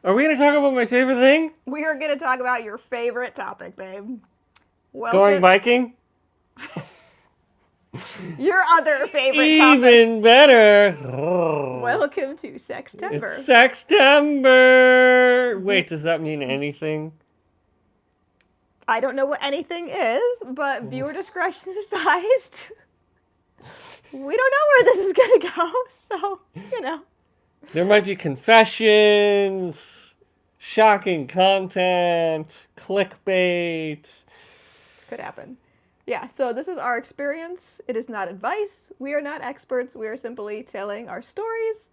Are we going to talk about my favorite thing? We are going to talk about your favorite topic, babe. Going biking? Your other favorite topic. Even better. Welcome to Sextember. It's Sextember. Wait, does that mean anything? I don't know what anything is, but viewer discretion advised. We don't know where this is going to go, so, There might be confessions, shocking content, clickbait. Could happen. Yeah, so this is our experience. It is not advice. We are not experts. We are simply telling our stories.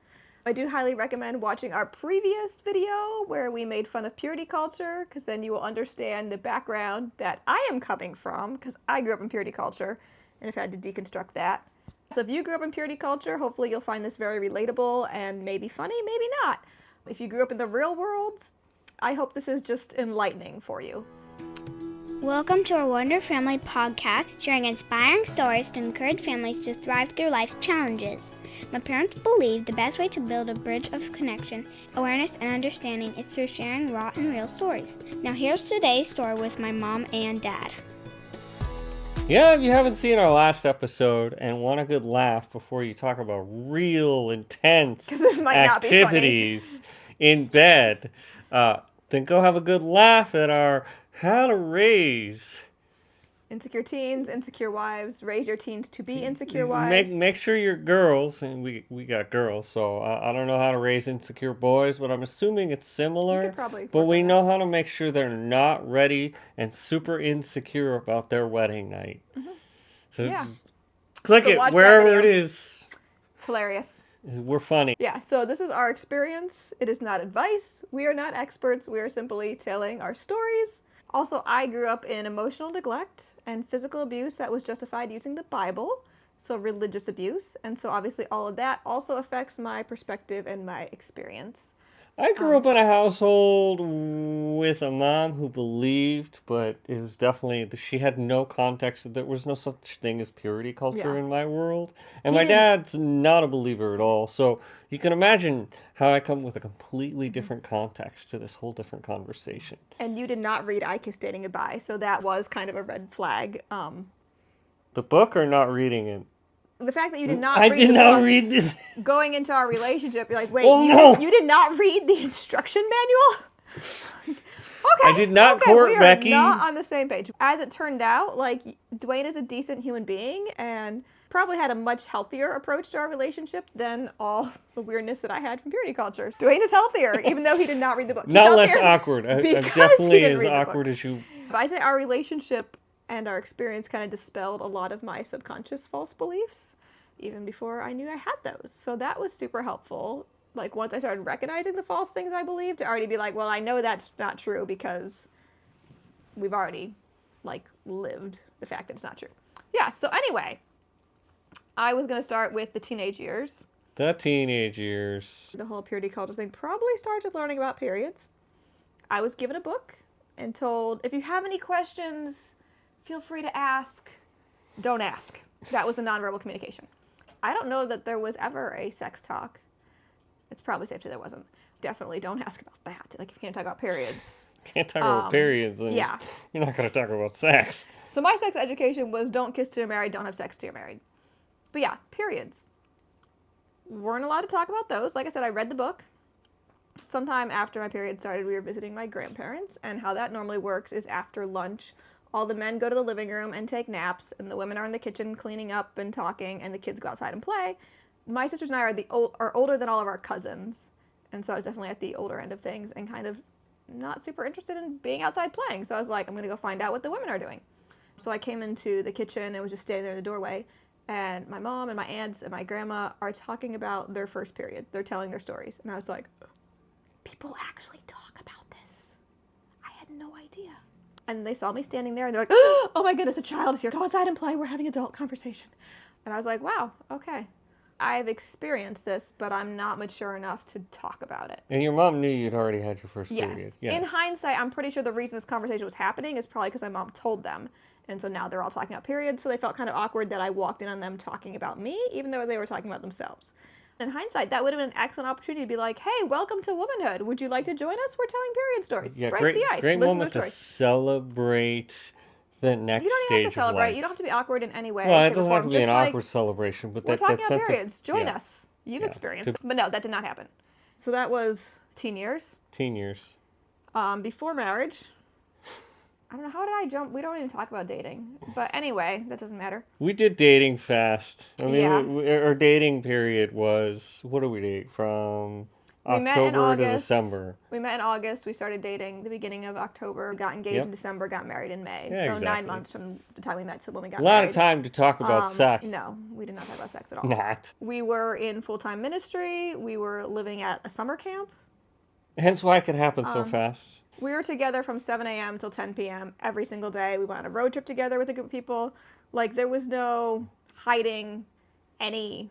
I do highly recommend watching our previous video where we made fun of purity culture, because then you will understand the background that I am coming from, because I grew up in purity culture and have had to deconstruct that. So if you grew up in purity culture, hopefully you'll find this very relatable and maybe funny, maybe not. If you grew up in the real world, I hope this is just enlightening for you. Welcome to our Wonder Family podcast, sharing inspiring stories to encourage families to thrive through life's challenges. My parents believe the best way to build a bridge of connection, awareness, and understanding is through sharing raw and real stories. Now here's today's story with my mom and dad. Yeah, if you haven't seen our last episode and want a good laugh before you talk about real intense activities in bed, then go have a good laugh at our How to Raise Insecure Teens, Insecure Wives, Raise Your Teens to be Insecure Wives. Make sure you're girls, and we got girls, so I don't know how to raise insecure boys, but I'm assuming it's similar. You could probably but we know how to make sure they're not ready and super insecure about their wedding night. Mm-hmm. So yeah. Click it wherever it is. It's hilarious. We're funny. Yeah, so this is our experience. It is not advice. We are not experts. We are simply telling our stories. Also, I grew up in emotional neglect and physical abuse that was justified using the Bible, so religious abuse. And so obviously all of that also affects my perspective and my experience. I grew up in a household with a mom who believed, but it was definitely, she had no context. There was no such thing as purity culture in my world. And my dad's not a believer at all. So you can imagine how I come with a completely different context to this whole different conversation. And you did not read I Kiss Dating Goodbye, so that was kind of a red flag. The book or not reading it? The fact that you did not read this. Going into our relationship, you're like, wait, you did not read the instruction manual? Okay. I did not court Becky. We are not on the same page. As it turned out, Dwayne is a decent human being and probably had a much healthier approach to our relationship than all the weirdness that I had from purity culture. Dwayne is healthier, even though he did not read the book. Not less awkward. I'm definitely as awkward as you. But I say our relationship and our experience kind of dispelled a lot of my subconscious false beliefs, even before I knew I had those. So that was super helpful. Once I started recognizing the false things I believed, to already be like, well, I know that's not true because we've already, lived the fact that it's not true. Yeah, so anyway, I was going to start with the teenage years. The teenage years. The whole purity culture thing probably starts with learning about periods. I was given a book and told, if you have any questions, feel free to ask. Don't ask. That was the nonverbal communication. I don't know that there was ever a sex talk. It's probably safe to say there wasn't. Definitely don't ask about that. If you can't talk about periods. Can't talk about periods, then you're not going to talk about sex. So my sex education was don't kiss till you're married, don't have sex till you're married. But yeah, periods. Weren't allowed to talk about those. Like I said, I read the book. Sometime after my period started, we were visiting my grandparents, and how that normally works is after lunch, all the men go to the living room and take naps, and the women are in the kitchen cleaning up and talking, and the kids go outside and play. My sisters and I are older than all of our cousins, and so I was definitely at the older end of things and kind of not super interested in being outside playing. So I was like, I'm going to go find out what the women are doing. So I came into the kitchen and was just standing there in the doorway, and my mom and my aunts and my grandma are talking about their first period. They're telling their stories, and I was like, people actually talk about this. I had no idea. And they saw me standing there, and they're like, oh my goodness, a child is here. Go outside and play. We're having adult conversation. And I was like, wow, okay. I've experienced this, but I'm not mature enough to talk about it. And your mom knew you'd already had your first period. Yes. In hindsight, I'm pretty sure the reason this conversation was happening is probably because my mom told them. And so now they're all talking about periods, so they felt kind of awkward that I walked in on them talking about me, even though they were talking about themselves. In hindsight, that would have been an excellent opportunity to be like, hey, welcome to womanhood. Would you like to join us? We're telling period stories. Yeah, Break the ice. great Listen moment to to stories. celebrate the next You don't even stage have to celebrate. of life. You don't have to be awkward in any way. Well, it shape, or doesn't have to form. be Just an like, awkward celebration, but we're that talking about sense periods. Join yeah. us. You've Yeah. experienced. But no, that did not happen. So that was teen years. Teen years. Before marriage. I don't know, how did I jump? We don't even talk about dating. But anyway, that doesn't matter. We did dating fast. I mean, Yeah. our dating period was, what do we date? From We met in October to August. December. We met in August. We started dating the beginning of October. Got engaged Yep. in December. Got married in May. Yeah, so exactly. 9 months from the time we met to when we got A lot married. of time to talk about sex. No, we did not talk about sex at all. Not. We were in full-time ministry. We were living at a summer camp. Hence why it could happen so fast. We were together from 7 a.m. till 10 p.m. every single day. We went on a road trip together with a group of people. Like, there was no hiding any.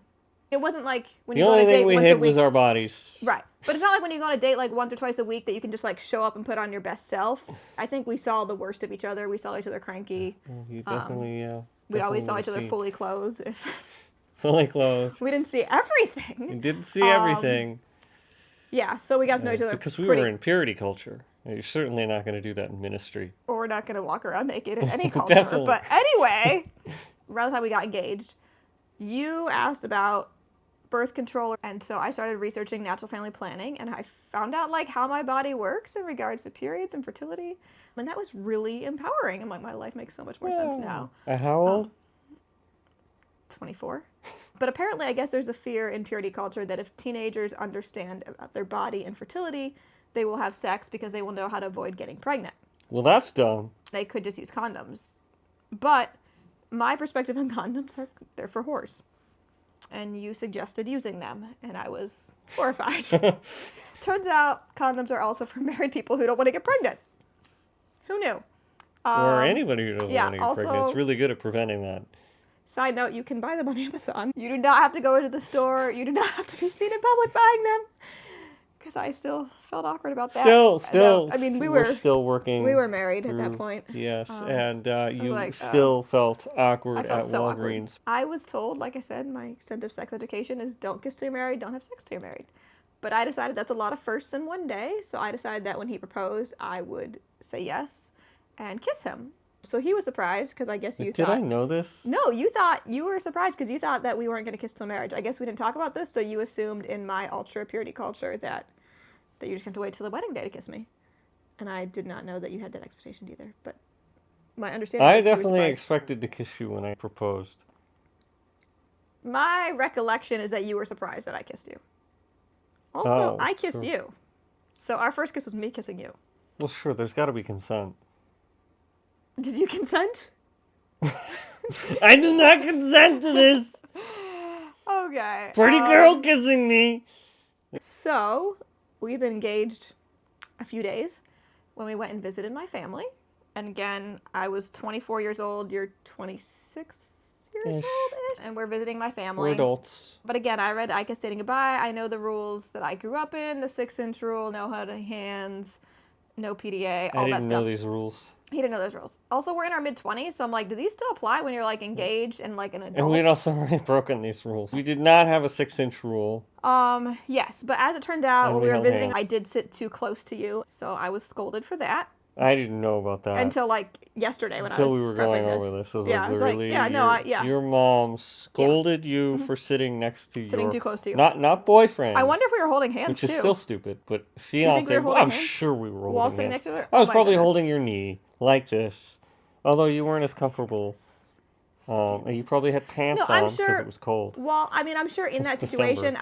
It wasn't like when The you go on only a date thing we once a hid week. was our bodies. Right. But it's not like when you go on a date like once or twice a week that you can just like show up and put on your best self. I think we saw the worst of each other. We saw each other cranky. Well, you definitely, We always saw each definitely other fully clothed. fully clothed. We didn't see everything. You didn't see everything. Yeah, so we got to know each other Because we pretty. were in purity culture. You're certainly not going to do that in ministry. Or we're not going to walk around naked in any culture. Definitely. But anyway, around the time we got engaged, you asked about birth control. And so I started researching natural family planning. And I found out like how my body works in regards to periods and fertility. And that was really empowering. And like my life makes so much more sense now. At how old? 24. But apparently, I guess there's a fear in purity culture that if teenagers understand about their body and fertility, they will have sex because they will know how to avoid getting pregnant. Well, that's dumb. They could just use condoms. But my perspective on condoms are they're for whores. And you suggested using them, and I was horrified. Turns out condoms are also for married people who don't want to get pregnant. Who knew? Or anybody who doesn't yeah, want to get pregnant. also- It's really good at preventing that. Side note, you can buy them on Amazon. You do not have to go into the store. You do not have to be seen in public buying them. Because I still felt awkward about that. Still, I mean, we're still working. we were married at that point. Yes, and you like, still felt awkward I felt at so awkward. Walgreens. I was told, like I said, my extent of sex education is don't kiss till you're married, don't have sex till you're married. But I decided that's a lot of firsts in one day. So I decided that when he proposed, I would say yes and kiss him. So he was surprised because I guess you Did thought... I know this? No, you were surprised because you thought that we weren't going to kiss till marriage. I guess we didn't talk about this, so you assumed in my ultra purity culture that you just have to wait till the wedding day to kiss me. And I did not know that you had that expectation either. But my understanding I is you were definitely surprised. expected to kiss you when I proposed. My recollection is that you were surprised that I kissed you. Also, Oh, I kissed sure. you. So our first kiss was me kissing you. Well, sure, there's got to be consent. Did you consent? I did not consent to this! Okay. Pretty girl kissing me! So, we've been engaged a few days when we went and visited my family. And again, I was 24 years old, you're 26 years Ish. old-ish. And we're visiting my family. We're adults. But again, I read I Kiss Dating Goodbye. I know the rules that I grew up in, the 6-inch rule, no holding hands, no PDA, all I that didn't stuff. know these rules. He didn't know those rules. Also, we're in our mid-20s, so I'm like, do these still apply when you're like engaged and like an adult? And we'd also already broken these rules. We did not have a 6-inch rule. Yes, but as it turned out, And when we we were held visiting, hands. I did sit too close to you, so I was scolded for that. I didn't know about that. Until like yesterday when I Until was we were prepping going this. over this. It was Yeah, like I was like, literally yeah, no, yeah. your mom scolded you for sitting next to Sitting your... too close to you. Not boyfriend. I wonder if we were holding hands Which is too. still stupid, but you think fiance... we were Well, holding I'm hands? sure we were While holding sitting hands. next to her? I was Oh my probably goodness. holding your knee, like this. Although you weren't as comfortable. And you probably had pants No, I'm on because sure- it was cold. Well, I mean, I'm sure in It's that December. situation,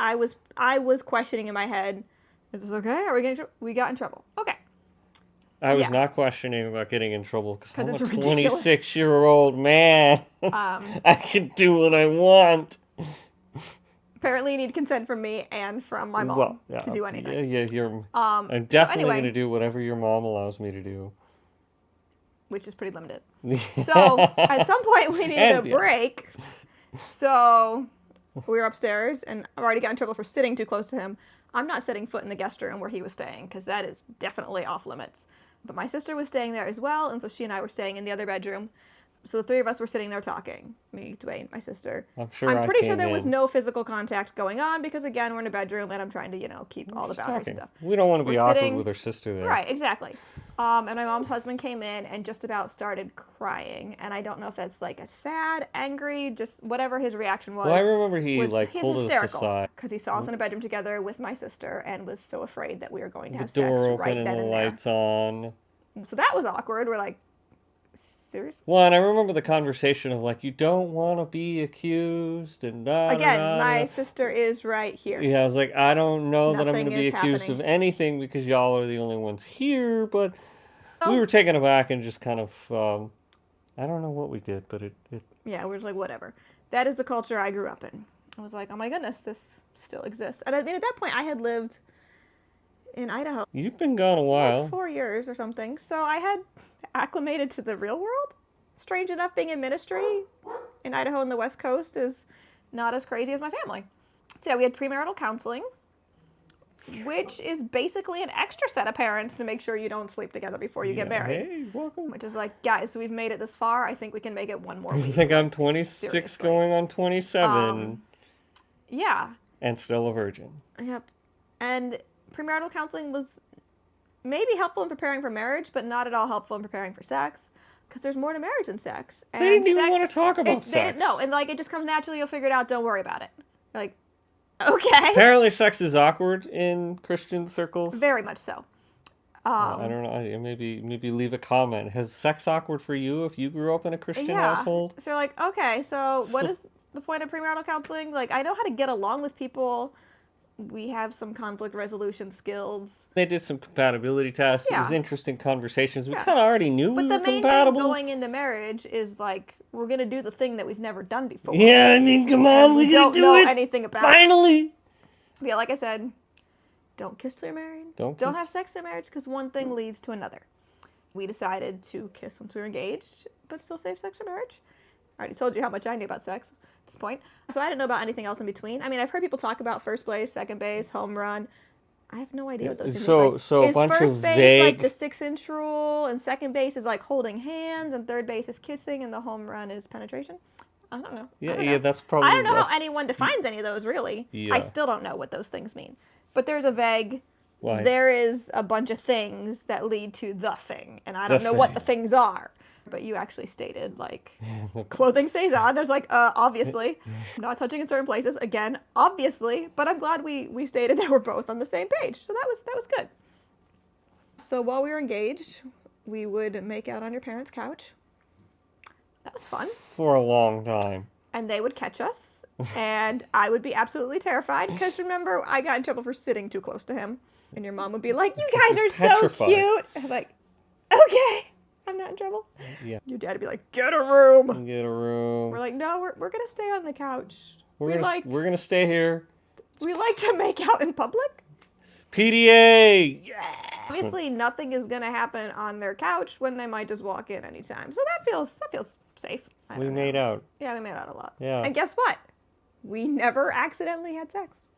I was questioning in my head, is this okay? Are we getting we got in trouble? Okay. I was Yeah. not questioning about getting in trouble because I'm a it's ridiculous. 26-year-old man. I can do what I want. Apparently, you need consent from me and from my mom Well, yeah, to do anything. Yeah, I'm so definitely anyway, going to do whatever your mom allows me to do. which is pretty limited. So at some point, we needed And, a yeah. break. So we were upstairs, and I already got in trouble for sitting too close to him. I'm not setting foot in the guest room where he was staying because that is definitely off limits. But my sister was staying there as well, and so she and I were staying in the other bedroom. So the three of us were sitting there talking. Me, Dwayne, my sister. I'm pretty sure there was no physical contact going on because, again, we're in a bedroom and I'm trying to, keep all the boundaries and stuff. We don't want to be We're awkward sitting- with her sister there. Right, exactly. And my mom's husband came in and just about started crying. And I don't know if that's like a sad, angry, just whatever his reaction was. Well, I remember he he's pulled us hysterical aside. because he saw us in a bedroom together with my sister and was so afraid that we were going to The have door sex open right and then the and lights on. there. So that was awkward. We're like, seriously? Well, and I remember the conversation of you don't want to be accused and Again, my sister is right here. Yeah, I was like, I don't know that I'm going Nothing to be is accused happening. of anything because y'all are the only ones here, but Oh. we were taken aback and just kind of, I don't know what we did, but it Yeah, we were just like, whatever. That is the culture I grew up in. I was like, oh my goodness, this still exists. And at that point, I had lived in Idaho you've been gone a while. 4 years or something. So I had acclimated to the real world. Strange enough, being in ministry in Idaho and the West Coast is not as crazy as my family. So yeah, we had premarital counseling, which is basically an extra set of parents to make sure you don't sleep together before you get married. Hey, welcome. Which is like, guys, we've made it this far. I think we can make it one more I week. think I'm 26 seriously. going on 27 Yeah. and still a virgin. Yep. And premarital counseling was maybe helpful in preparing for marriage, but not at all helpful in preparing for sex. Because there's more to marriage than sex. And They didn't even sex- want to talk about they sex. didn't- no, and it just comes naturally. You'll figure it out. Don't worry about it. Like, okay. Apparently sex is awkward in Christian circles. Very much so. I don't know. Maybe leave a comment. Has sex awkward for you if you grew up in a Christian household? So you're like, okay, so what is the point of premarital counseling? Like, I know how to get along with people. We have some conflict resolution skills. They did some compatibility tests. It was Yeah. interesting conversations. We Yeah. kind of already knew But we the were main compatible. thing going into marriage is like, we're going to do the thing that we've never done before. Yeah, I mean, come on, And we we gotta don't do know it. anything about it. Finally. Yeah, like I said, don't kiss till you're married. Don't Don't kiss. have sex in marriage because one thing leads to another. We decided to kiss once we were engaged, but still save sex for marriage. I already told you how much I knew about sex at this point. So I didn't know about anything else in between. I mean, I've heard people talk about first base, second base, home run. I have no idea what those things mean. So a is bunch first of base vague. like the 6-inch rule, and second base is like holding hands, and third base is kissing, and the home run is penetration? I don't know. I don't know. That's probably. I don't know how anyone defines any of those, really. Yeah. I still don't know what those things mean. But there's a vague, Why? there is a bunch of things that lead to the thing, and I The don't know what thing. the things are. But you actually stated, like, clothing stays on. I was like, obviously. Not touching in certain places. Again, obviously. But I'm glad we stated that we're both on the same page. So that was good. So while we were engaged, we would make out on your parents' couch. That was fun. For a long time. And they would catch us, and I would be absolutely terrified because remember, I got in trouble for sitting too close to him, and your mom would be like, "You guys are so Petrified. cute." And I'm like, "Okay, I'm not in trouble." Yeah. Your dad would be like, "Get a room." Get a room. We're like, "No, we're gonna stay on the couch. We're gonna stay here. We like to make out in public." PDA. Yeah. Obviously, nothing is gonna happen on their couch when they might just walk in anytime. So that feels safe. I We don't know. made out. Yeah, we made out a lot. Yeah. And guess what? We never accidentally had sex.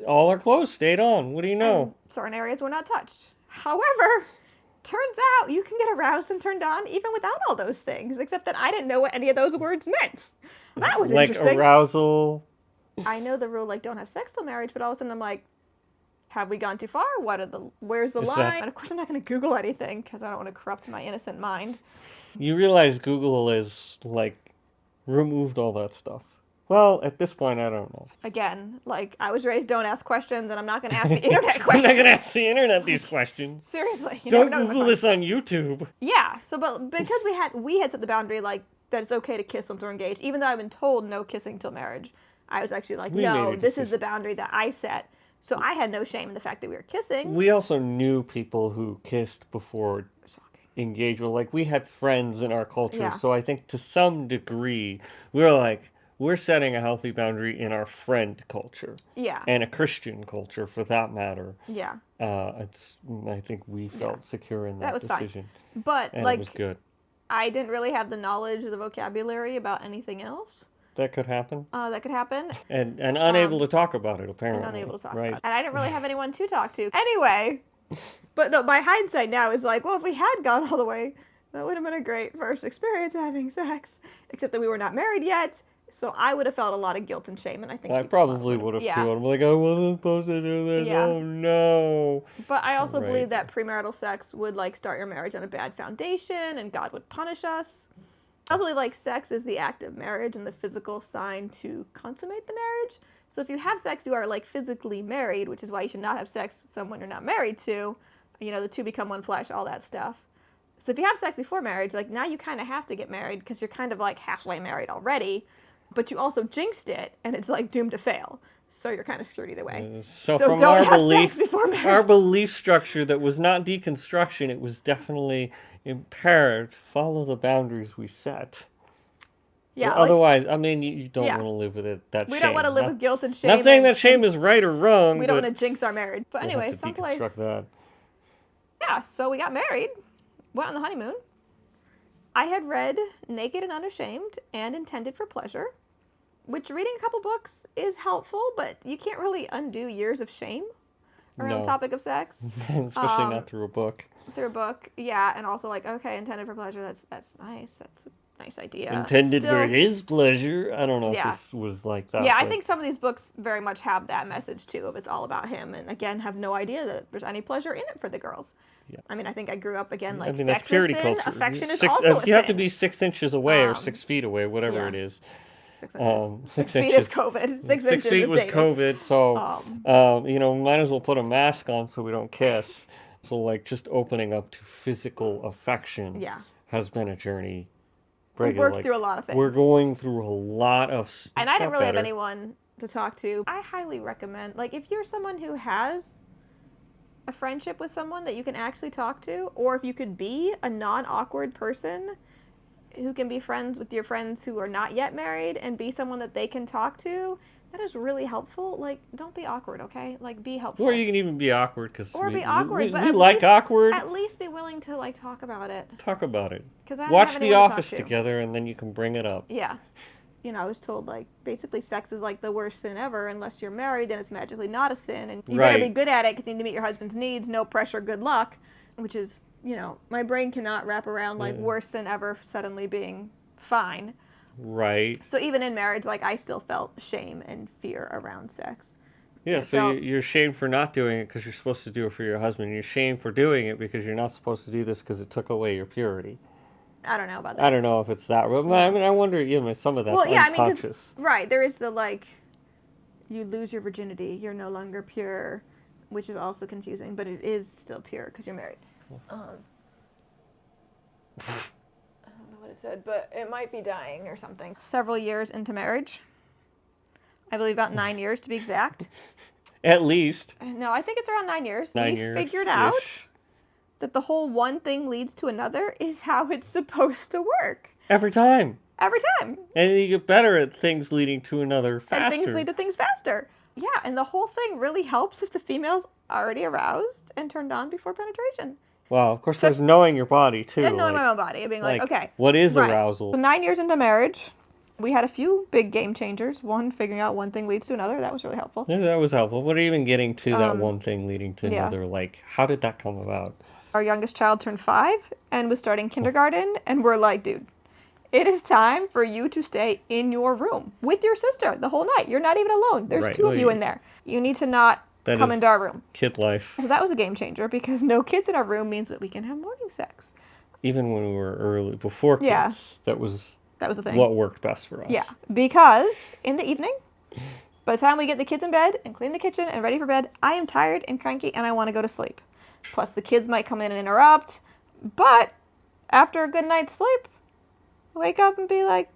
All our clothes stayed on. What do you know? And certain areas were not touched. However, turns out you can get aroused and turned on even without all those things, except that I didn't know what any of those words meant. That was Like interesting. arousal. I know the rule, like, don't have sex till marriage, but all of a sudden I'm like, have we gone too far? Where's the Is line? that- And of course I'm not going to Google anything because I don't want to corrupt my innocent mind. You realize Google is removed all that stuff. Well, at this point, I don't know. Again, like, I was raised, don't ask questions, and I'm not going to ask the internet I'm questions. not gonna ask the internet these questions. Seriously. You Don't never know Google what this on YouTube. Yeah. So, but because we had set the boundary like that it's okay to kiss once we're engaged, even though I've been told no kissing till marriage. I was actually like, We made no, a this is decision. the boundary that I set. So I had no shame in the fact that we were kissing. We also knew people who kissed before engagement. Like, we had friends in our culture, Yeah. so I think to some degree, we were like, we're setting a healthy boundary in our friend culture. Yeah. And a Christian culture, for that matter. Yeah. I think we felt secure in That that was fine. decision. But And like, it was good. I didn't really have the knowledge or the vocabulary about anything else That could happen. that could happen. And unable to talk about it, apparently. And unable to talk right? about it. And I didn't really have anyone to talk to. Anyway, but no, my hindsight now is like, well, if we had gone all the way That would have been a great first experience having sex, except that we were not married yet. So I would have felt a lot of guilt and shame, and I think I probably would have too. I'm like, I wasn't supposed to do this. Yeah. Oh no. But I also Right. believe that premarital sex would like start your marriage on a bad foundation, and God would punish us. I also believe like sex is the act of marriage and the physical sign to consummate the marriage. So if you have sex, you are like physically married, which is why you should not have sex with someone you're not married to. You know, the two become one flesh, all that stuff. So if you have sex before marriage, like now you kind of have to get married because you're kind of like halfway married already, but you also jinxed it and it's like doomed to fail. So you're kind of screwed either way. So So from don't our have belief, sex before marriage. our belief structure that was not deconstruction, it was definitely impaired. Follow the boundaries we set. Yeah. Well, Like, otherwise, I mean, you don't Yeah. want to live with it. That we shame. don't want to live with guilt and shame. Not saying and that shame is right or wrong. we don't but want to jinx our marriage. But we'll anyway, have to someplace. deconstruct that. Yeah, so we got married, went on the honeymoon. I had read Naked and Unashamed and Intended for Pleasure, which reading a couple books is helpful, but you can't really undo years of shame around No. the topic of sex Especially not through a book. through a book. Yeah, and also like, okay, Intended for Pleasure, that's nice. That's a nice idea. Intended Still- for his pleasure. I don't know Yeah. if this was like that. Yeah, I but think some of these books very much have that message too, of it's all about him, and again, have no idea that there's any pleasure in it for the girls. Yeah. I mean, I think I grew up again like I mean, sex that's purity is sin, culture. affection is Six, also a you have to sin. be 6 inches away or Um, 6 feet away, whatever yeah. it is. 6 inches. 6 feet inches. is COVID. 6 6 inches feet is was dating. COVID, so Um, you know, might as well put a mask on so we don't kiss. So like just opening up to physical affection Yeah. has been a journey. We've worked through a lot of things. We're going through a lot of stuff. And I didn't really have anyone to talk to. I highly recommend, like, if you're someone who has a friendship with someone that you can actually talk to, or if you could be a non-awkward person who can be friends with your friends who are not yet married and be someone that they can talk to, that is really helpful. Like, don't be awkward, okay? Like, be helpful. Or you can even be awkward because Or be awkward, but we at like least- awkward. At least be willing to, like, talk about it. Talk about it. 'Cause I don't Watch have The anyone to talk Office to. together, and then you can bring it up. Yeah. You know, I was told, like, basically sex is, like, the worst sin ever. Unless you're married, then it's magically not a sin. And you better be Right. good at it because you need to meet your husband's needs. No pressure, good luck. Which is, you know, my brain cannot wrap around, like, worst sin ever suddenly being fine. Right. So even in marriage, like, I still felt shame and fear around sex. Yeah, It so felt- you're ashamed for not doing it because you're supposed to do it for your husband. You're ashamed for doing it because you're not supposed to do this because it took away your purity. I don't know about that. I don't know if it's that. But I mean, I wonder, you know, some of that's Well, yeah, I mean, 'cause- unconscious. Right, there is the, like, you lose your virginity, you're no longer pure, which is also confusing, but it is still pure because you're married. I don't know what it said, but it might be dying or something. Several years into marriage. I believe about 9 years to be exact. At least No, I think it's around 9 years. 9 we years. figured out that the whole one thing leads to another is how it's supposed to work. Every time. Every time. And you get better at things leading to another faster. And things lead to things faster. Yeah, and the whole thing really helps if the female's already aroused and turned on before penetration. Wow, of course, there's knowing your body, too. And knowing like- my own body and being like, okay. What is right. arousal? So 9 years into marriage, we had a few big game changers. One, figuring out one thing leads to another. That was really helpful. Yeah, that was helpful. But even getting to that one thing leading to yeah. another, like, how did that come about? Our youngest child turned 5 and was starting kindergarten. And we're like, dude, it is time for you to stay in your room with your sister the whole night. You're not even alone. There's Right. 2 of Well, you in there. You need to not That come is- into our room. Kid life. So that was a game changer because no kids in our room means that we can have morning sex. Even when we were early, before kids, Yeah. that was That was the thing. what worked best for us. Yeah, because in the evening, by the time we get the kids in bed and clean the kitchen and ready for bed, I am tired and cranky and I want to go to sleep. Plus, the kids might come in and interrupt, but after a good night's sleep, wake up and be like,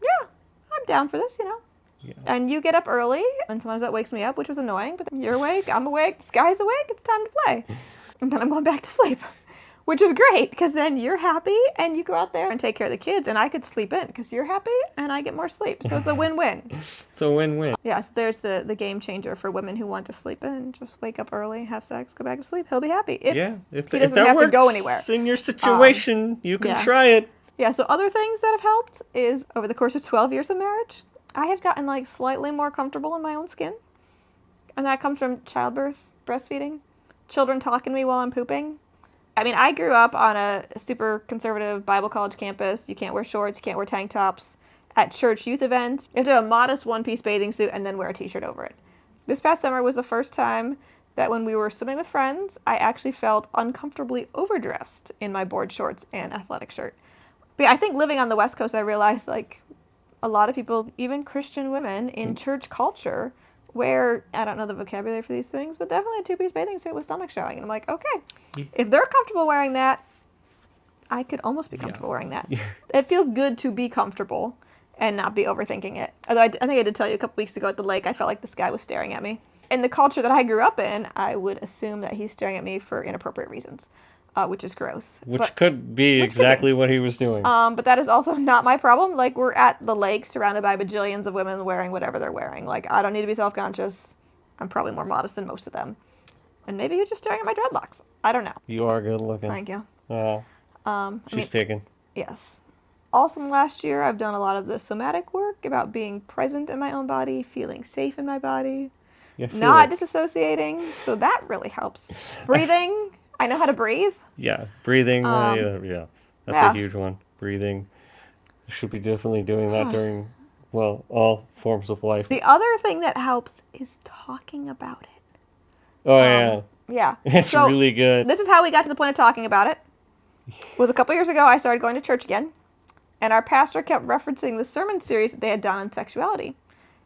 yeah, I'm down for this, you know. Yeah. And you get up early, and sometimes that wakes me up, which was annoying, but then you're awake, I'm awake, the sky's awake, it's time to play. And then I'm going back to sleep. Which is great, because then you're happy, and you go out there and take care of the kids, and I could sleep in, because you're happy, and I get more sleep. So it's a win-win. It's a win-win. Yeah, so there's the game changer for women who want to sleep in. Just wake up early, have sex, go back to sleep. He'll be happy. If If he if doesn't that have to works go anywhere. in your situation, you can yeah. try it. Yeah, so other things that have helped is over the course of 12 years of marriage, I have gotten like slightly more comfortable in my own skin. And that comes from childbirth, breastfeeding, children talking to me while I'm pooping, I mean, I grew up on a super conservative Bible college campus. You can't wear shorts, you can't wear tank tops. At church youth events, you have to have a modest one-piece bathing suit and then wear a t-shirt over it. This past summer was the first time that when we were swimming with friends, I actually felt uncomfortably overdressed in my board shorts and athletic shirt. But yeah, I think living on the West Coast, I realized like a lot of people, even Christian women in church culture, wear, I don't know the vocabulary for these things, but definitely a two-piece bathing suit with stomach showing. And I'm like, okay, if they're comfortable wearing that, I could almost be comfortable wearing that. It feels good to be comfortable and not be overthinking it. Although I think I did tell you a couple weeks ago at the lake, I felt like this guy was staring at me. In the culture that I grew up in, I would assume that he's staring at me for inappropriate reasons, which is gross. Which could be exactly what he was doing. But that is also not my problem. Like, we're at the lake surrounded by bajillions of women wearing whatever they're wearing. Like, I don't need to be self-conscious. I'm probably more modest than most of them. And maybe he was just staring at my dreadlocks. I don't know. You are good looking. Thank you. She's taken. Yes. Also, last year, I've done a lot of the somatic work about being present in my own body, feeling safe in my body, not disassociating. So that really helps. Breathing. I know how to breathe. Yeah, breathing. That's a huge one. Breathing. Should be definitely doing that during, well, all forms of life. The other thing that helps is talking about it. Oh, yeah. Yeah. It's really good. This is how we got to the point of talking about it. It was a couple years ago, I started going to church again. And our pastor kept referencing the sermon series that they had done on sexuality.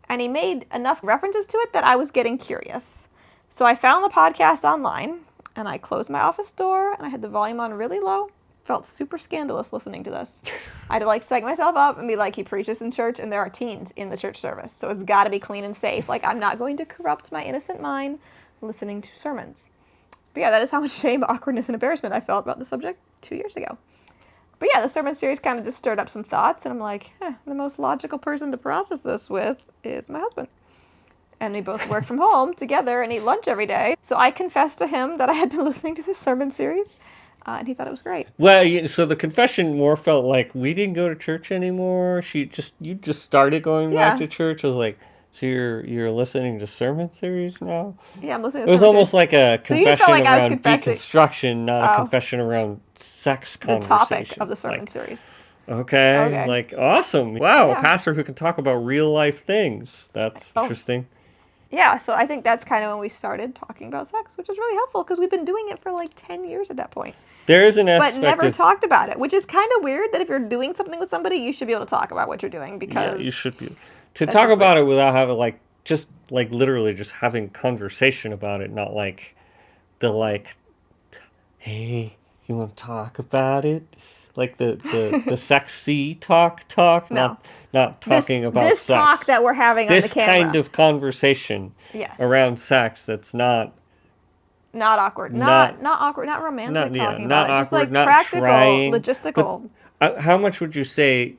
And he made enough references to it that I was getting curious. So I found the podcast online, and I closed my office door, and I had the volume on really low. Felt super scandalous listening to this. I had to, like, psych myself up and be like, he preaches in church, and there are teens in the church service. So it's got to be clean and safe. Like, I'm not going to corrupt my innocent mind listening to sermons. But yeah, that is how much shame, awkwardness, and embarrassment I felt about the subject 2 years ago. But yeah, the sermon series kind of just stirred up some thoughts, and I'm like, the most logical person to process this with is my husband. And we both work from home together and eat lunch every day. So I confessed to him that I had been listening to this sermon series, and he thought it was great. Well, so the confession more felt like we didn't go to church anymore. You just started going back to church. I was like, so you're listening to sermon series now? Yeah, I'm listening to It was almost like a confession like around deconstruction, not a confession around sex conversation. The topic of the sermon series. Okay, like, awesome. Wow, a pastor who can talk about real life things. That's interesting. Yeah, so I think that's kind of when we started talking about sex, which is really helpful because we've been doing it for like 10 years at that point. There is an aspect but never talked about it, which is kind of weird that if you're doing something with somebody, you should be able to talk about what you're doing because... Yeah, you should be. To talk about it without having, like, just, like, literally just having conversation about it, not like the, like, hey, you want to talk about it? Like the sexy talk, no. not talking about this sex. This talk that we're having on the camera. This kind of conversation around sex that's not awkward. Not awkward, not romantic talking not about awkward, it. Just like not practical, trying, logistical. But, how much would you say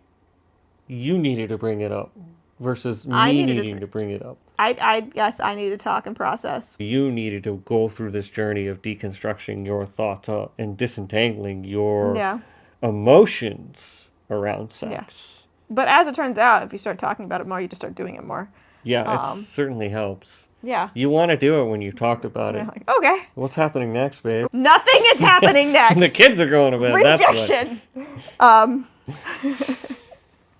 you needed to bring it up versus me needing to bring it up? I guess I need to talk and process. You needed to go through this journey of deconstructing your thoughts and disentangling your emotions around sex. Yeah. But as it turns out, if you start talking about it more, you just start doing it more. Yeah, it certainly helps. Yeah. You want to do it when you've talked about it. Like, okay. What's happening next, babe? Nothing is happening next. The kids are going to bed. Rejection.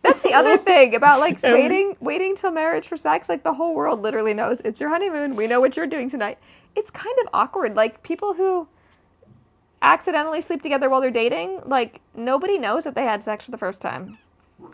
That's the other thing about like waiting till marriage for sex. Like the whole world literally knows it's your honeymoon. We know what you're doing tonight. It's kind of awkward. Like people who accidentally sleep together while they're dating, like nobody knows that they had sex for the first time.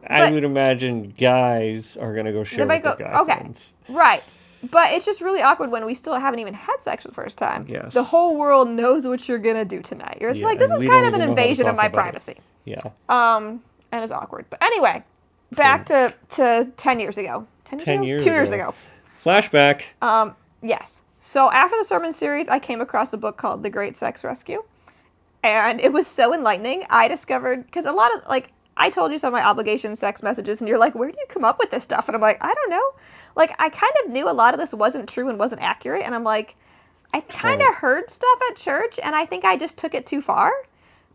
I would imagine guys are going to go share with their guy friends. Right. But it's just really awkward when we still haven't even had sex for the first time. Yes. The whole world knows what you're going to do tonight. You're just like, this is kind of an invasion of my privacy. Yeah. And it's awkward. But anyway, back to 10 years ago. 10 years 2 years ago. Flashback. Yes. So after the sermon series, I came across a book called The Great Sex Rescue. And it was so enlightening. I discovered, because a lot of, like, I told you some of my obligation sex messages, and you're like, where do you come up with this stuff? And I'm like, I don't know. Like, I kind of knew a lot of this wasn't true and wasn't accurate, and I'm like, I kind of heard stuff at church, and I think I just took it too far.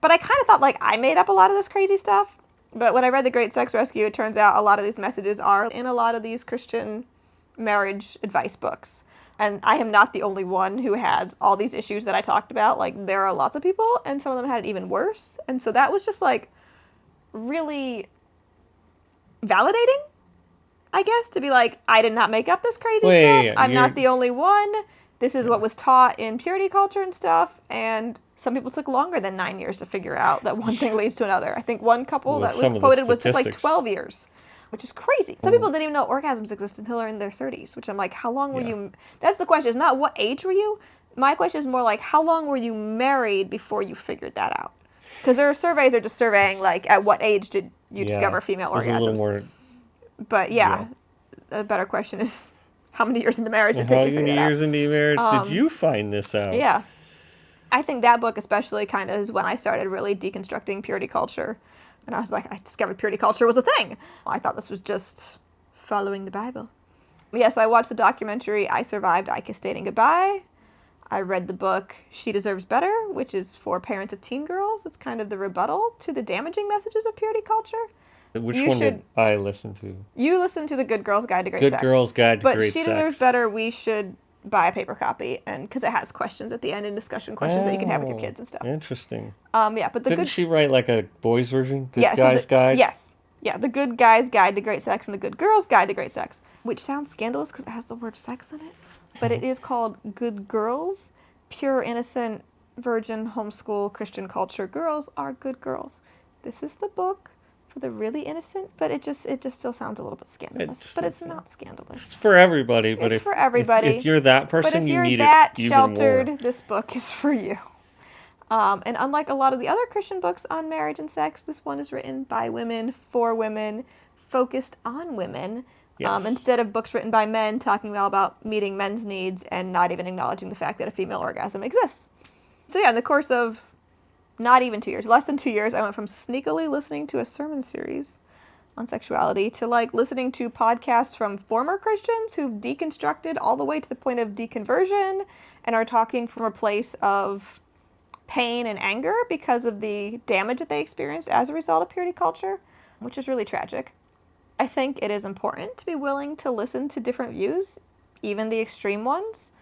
But I kind of thought, like, I made up a lot of this crazy stuff. But when I read The Great Sex Rescue, it turns out a lot of these messages are in a lot of these Christian marriage advice books. And I am not the only one who has all these issues that I talked about. Like, there are lots of people, and some of them had it even worse. And so that was just, like, really validating, I guess, to be like, I did not make up this crazy stuff. Yeah, I'm not the only one. This is what was taught in purity culture and stuff. And some people took longer than 9 years to figure out that one thing leads to another. I think one couple that was quoted took like 12 years, which is crazy. Some people didn't even know orgasms exist until they're in their 30s, which I'm like, how long were you? That's the question. It's not what age were you? My question is more like, how long were you married before you figured that out? Because there are surveys that are just surveying, like, at what age did you discover female orgasms? A little more. But a better question is, how many years into marriage did it take you to figure it out? How many years into marriage did you find this out? Yeah. I think that book especially kind of is when I started really deconstructing purity culture. And I was like, I discovered purity culture was a thing. I thought this was just following the Bible. Yeah, so I watched the documentary, I Survived, I Kissed Dating Goodbye. I read the book, She Deserves Better, which is for parents of teen girls. It's kind of the rebuttal to the damaging messages of purity culture. Which one did I listen to? You listened to the Good Girl's Guide to Great Sex. Good Girl's Guide to Great Sex. But She Deserves Better, we should buy a paper copy, and because it has questions at the end and discussion questions that you can have with your kids and stuff. Interesting. But didn't she write like a boys version? Good Guy's so Guide? Yes. Yeah, the Good Guy's Guide to Great Sex and the Good Girl's Guide to Great Sex, which sounds scandalous because it has the word sex in it. But it is called Good Girls, Pure, Innocent, Virgin, Homeschool, Christian Culture. Girls are good girls. This is the book for the really innocent, but it just still sounds a little bit scandalous. But it's not scandalous. It's for everybody. But it's for everybody. If you're that person, you need it even more. But if you're that sheltered, this book is for you. And unlike a lot of the other Christian books on marriage and sex, this one is written by women, for women, focused on women. Yes. Instead of books written by men talking about meeting men's needs and not even acknowledging the fact that a female orgasm exists. So yeah, in the course of not even 2 years, less than 2 years, I went from sneakily listening to a sermon series on sexuality to like listening to podcasts from former Christians who've deconstructed all the way to the point of deconversion and are talking from a place of pain and anger because of the damage that they experienced as a result of purity culture, which is really tragic. I think it is important to be willing to listen to different views, even the extreme ones.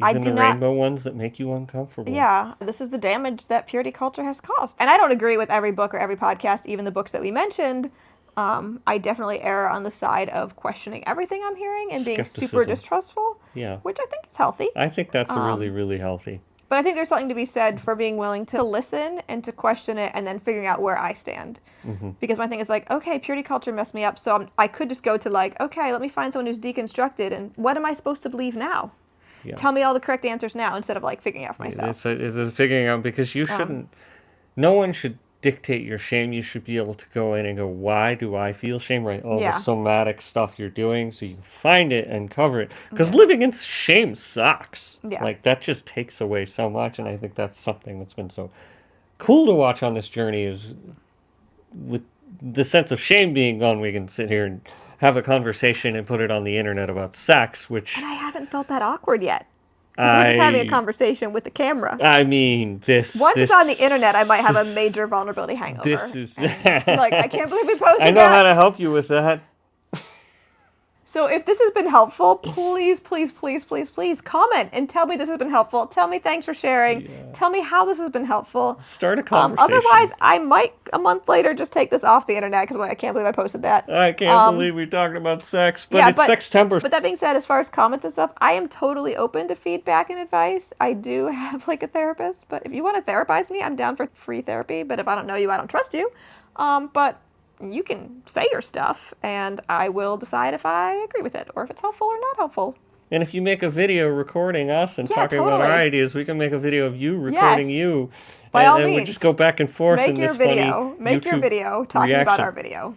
Even the rainbow ones that make you uncomfortable. Yeah, this is the damage that purity culture has caused. And I don't agree with every book or every podcast, even the books that we mentioned. I definitely err on the side of questioning everything I'm hearing and being super distrustful, which I think is healthy. I think that's really, really healthy. But I think there's something to be said for being willing to listen and to question it and then figuring out where I stand. Mm-hmm. Because my thing is like, okay, purity culture messed me up, so I could just go to like, okay, let me find someone who's deconstructed, and what am I supposed to believe now? Yeah. Tell me all the correct answers now instead of like figuring out for myself. It's a figuring out, because you shouldn't, no one should dictate your shame. You should be able to go in and go, why do I feel shame? Right? All the somatic stuff you're doing, so you can find it and cover it. Because living in shame sucks. Yeah. Like, that just takes away so much, and I think that's something that's been so cool to watch on this journey, is with the sense of shame being gone, we can sit here and have a conversation and put it on the internet about sex, which... And I haven't felt that awkward yet. Because we're just having a conversation with the camera. I mean, Once it's on the internet, I might have a major vulnerability hangover. This is... like, I can't believe we posted that. I know how to help you with that. So if this has been helpful, please, please, please, please, please comment and tell me this has been helpful. Tell me thanks for sharing. Yeah. Tell me how this has been helpful. Start a conversation. Otherwise, I might, a month later, just take this off the internet because I can't believe I posted that. I can't believe we're talking about sex, but it's Sextember. But that being said, as far as comments and stuff, I am totally open to feedback and advice. I do have like a therapist, but if you want to therapize me, I'm down for free therapy. But if I don't know you, I don't trust you. But you can say your stuff, and I will decide if I agree with it or if it's helpful or not helpful. And if you make a video recording us and talking about our ideas, we can make a video of you recording you. By all means. And we just go back and forth in this funny Make your video talking about our video.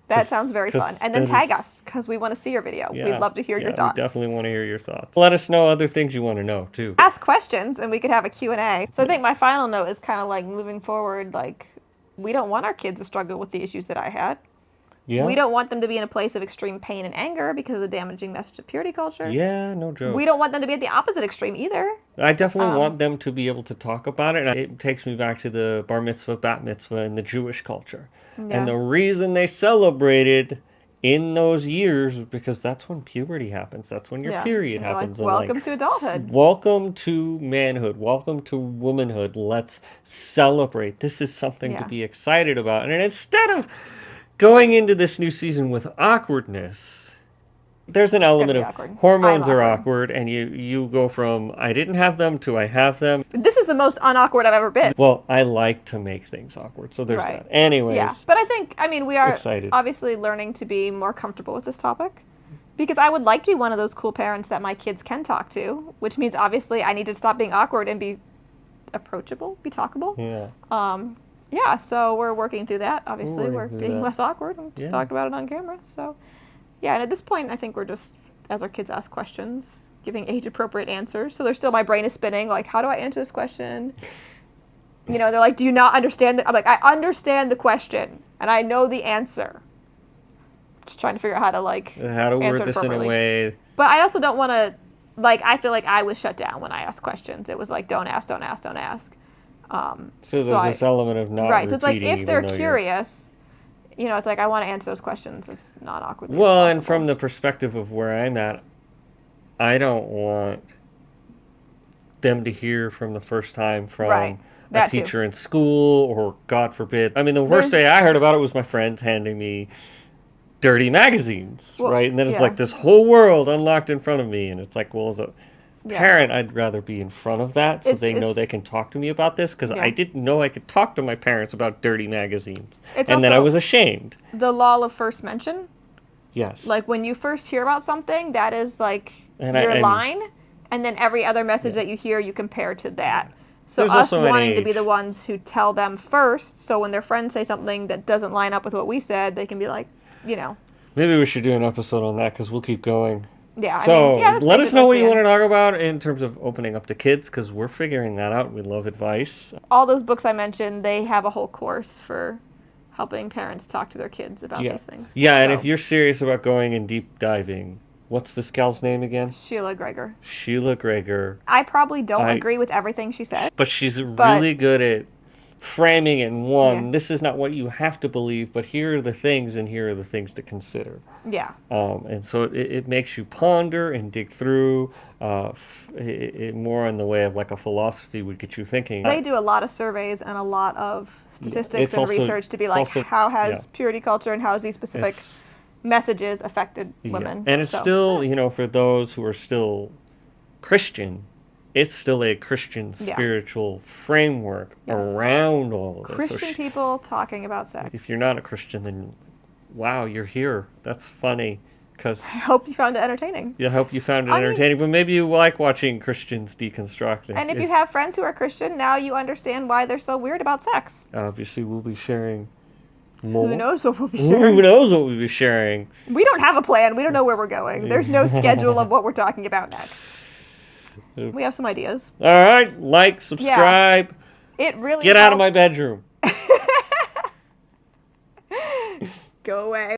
That sounds very fun. And then tag us, because we want to see your video. Yeah, we'd love to hear your thoughts. We definitely want to hear your thoughts. Let us know other things you want to know, too. Ask questions, and we could have a Q&A. So I think my final note is kind of like moving forward, like, we don't want our kids to struggle with the issues that I had. Yeah. We don't want them to be in a place of extreme pain and anger because of the damaging message of purity culture. Yeah, no joke. We don't want them to be at the opposite extreme either. I definitely want them to be able to talk about it. And it takes me back to the bar mitzvah, bat mitzvah, and the Jewish culture. Yeah. And the reason they celebrated in those years, because that's when puberty happens. That's when your period And they're happens. Like, welcome to adulthood. Welcome to manhood. Welcome to womanhood. Let's celebrate. This is something to be excited about. And instead of going into this new season with awkwardness, there's an element of hormones are awkward, and you go from I didn't have them to I have them. This is the most unawkward I've ever been. Well, I like to make things awkward, so there's that. Anyways. Yeah, but I mean, we are excited. Obviously learning to be more comfortable with this topic, because I would like to be one of those cool parents that my kids can talk to, which means obviously I need to stop being awkward and be approachable, be talkable. Yeah. Yeah, so we're working through that. Obviously, we're being less awkward. We just talked about it on camera, so... Yeah, and at this point, I think we're just, as our kids ask questions, giving age-appropriate answers. So there's still, my brain is spinning, like, how do I answer this question? You know, they're like, do you not understand? I'm like, I understand the question, and I know the answer. Just trying to figure out how to, like, how to word this in a way. But I also don't want to, like, I feel like I was shut down when I asked questions. It was like, don't ask, don't ask, don't ask. So there's this element of not right, so it's like, repeating, if they're curious... You know, it's like I want to answer those questions as not awkwardly. Well, and from the perspective of where I'm at, I don't want them to hear from the first time from a teacher in school, or God forbid. I mean, the worst day I heard about it was my friends handing me dirty magazines, right? And then it's like this whole world unlocked in front of me, and it's like, well, as a parent, I'd rather be in front of that so they know they can talk to me about this, because I didn't know I could talk to my parents about dirty magazines. And then I was ashamed. The law of first mention. Yes. Like, when you first hear about something, that is like your line, and then every other message that you hear, you compare to that. So us wanting to be the ones who tell them first, so when their friends say something that doesn't line up with what we said, they can be like, you know. Maybe we should do an episode on that, because we'll keep going. Yeah. So let us know what you want to talk about in terms of opening up to kids, because we're figuring that out. We love advice. All those books I mentioned, they have a whole course for helping parents talk to their kids about these things. Yeah, and if you're serious about going and deep diving, what's this gal's name again? Sheila Greger. Sheila Greger. I probably don't agree with everything she said. But she's really good at framing it in one. This is not what you have to believe, but here are the things, and here are the things to consider. Yeah. And so it makes you ponder and dig through. It more in the way of like a philosophy would get you thinking. They do a lot of surveys and a lot of statistics and research to be like, how has purity culture and how has these specific messages affected women? And it's still, you know, for those who are still Christian, it's still a Christian spiritual framework around all of this. Christian people talking about sex. If you're not a Christian, then wow, you're here. That's funny. Cause I hope you found it entertaining. Yeah, I hope you found it entertaining, but maybe you like watching Christians deconstruct. And if you have friends who are Christian, now you understand why they're so weird about sex. Obviously, we'll be sharing more. Who knows what we'll be sharing? Who knows what we'll be sharing? We don't have a plan. We don't know where we're going. There's no schedule of what we're talking about next. We have some ideas. All right, like, subscribe. It really Get out of my bedroom. Go away.